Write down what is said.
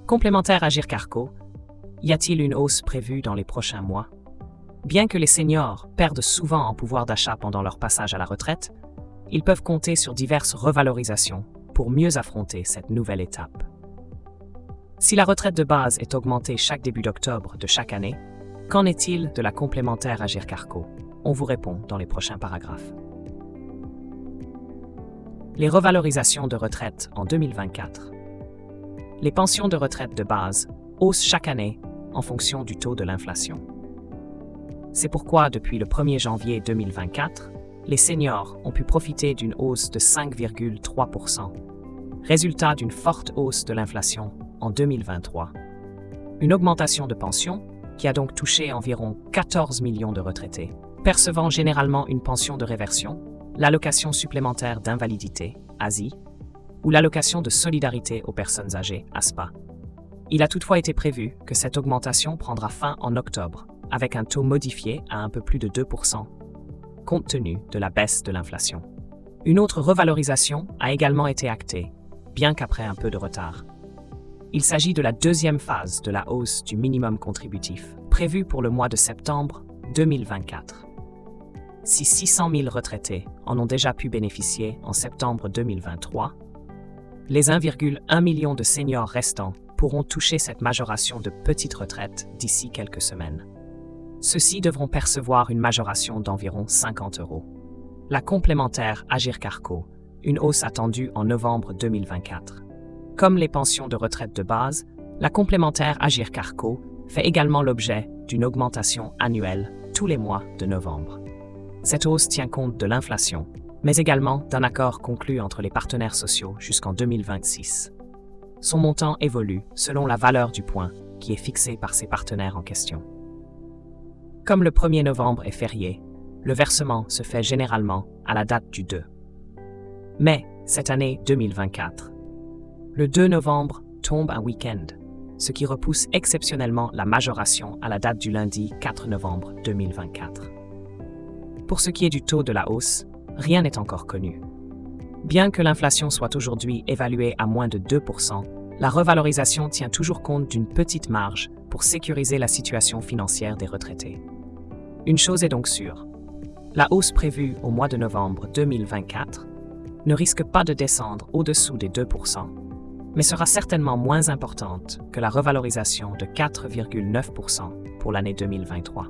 Complémentaire Agirc-Arrco, y a-t-il une hausse prévue dans les prochains mois? Bien que les seniors perdent souvent en pouvoir d'achat pendant leur passage à la retraite, ils peuvent compter sur diverses revalorisations pour mieux affronter cette nouvelle étape. Si la retraite de base est augmentée chaque début d'octobre de chaque année, qu'en est-il de la complémentaire Agirc-Arrco? On vous répond dans les prochains paragraphes. Les revalorisations de retraite en 2024. Les pensions de retraite de base haussent chaque année en fonction du taux de l'inflation. C'est pourquoi, depuis le 1er janvier 2024, les seniors ont pu profiter d'une hausse de 5,3%, résultat d'une forte hausse de l'inflation en 2023. Une augmentation de pension qui a donc touché environ 14 millions de retraités, percevant généralement une pension de réversion, l'allocation supplémentaire d'invalidité, ASI, ou l'allocation de solidarité aux personnes âgées, ASPA. Il a toutefois été prévu que cette augmentation prendra fin en octobre, avec un taux modifié à un peu plus de 2%, compte tenu de la baisse de l'inflation. Une autre revalorisation a également été actée, bien qu'après un peu de retard. Il s'agit de la deuxième phase de la hausse du minimum contributif, prévue pour le mois de septembre 2024. Si 600 000 retraités en ont déjà pu bénéficier en septembre 2023, les 1,1 million de seniors restants pourront toucher cette majoration de petite retraite d'ici quelques semaines. Ceux-ci devront percevoir une majoration d'environ 50 €. La complémentaire Agirc-Arrco, une hausse attendue en novembre 2024. Comme les pensions de retraite de base, la complémentaire Agirc-Arrco fait également l'objet d'une augmentation annuelle tous les mois de novembre. Cette hausse tient compte de l'inflation, mais également d'un accord conclu entre les partenaires sociaux jusqu'en 2026. Son montant évolue selon la valeur du point qui est fixée par ses partenaires en question. Comme le 1er novembre est férié, le versement se fait généralement à la date du 2 mai cette année 2024. Le 2 novembre tombe un week-end, ce qui repousse exceptionnellement la majoration à la date du lundi 4 novembre 2024. Pour ce qui est du taux de la hausse, rien n'est encore connu. Bien que l'inflation soit aujourd'hui évaluée à moins de 2%, la revalorisation tient toujours compte d'une petite marge pour sécuriser la situation financière des retraités. Une chose est donc sûre, la hausse prévue au mois de novembre 2024 ne risque pas de descendre au-dessous des 2%, mais sera certainement moins importante que la revalorisation de 4,9% pour l'année 2023.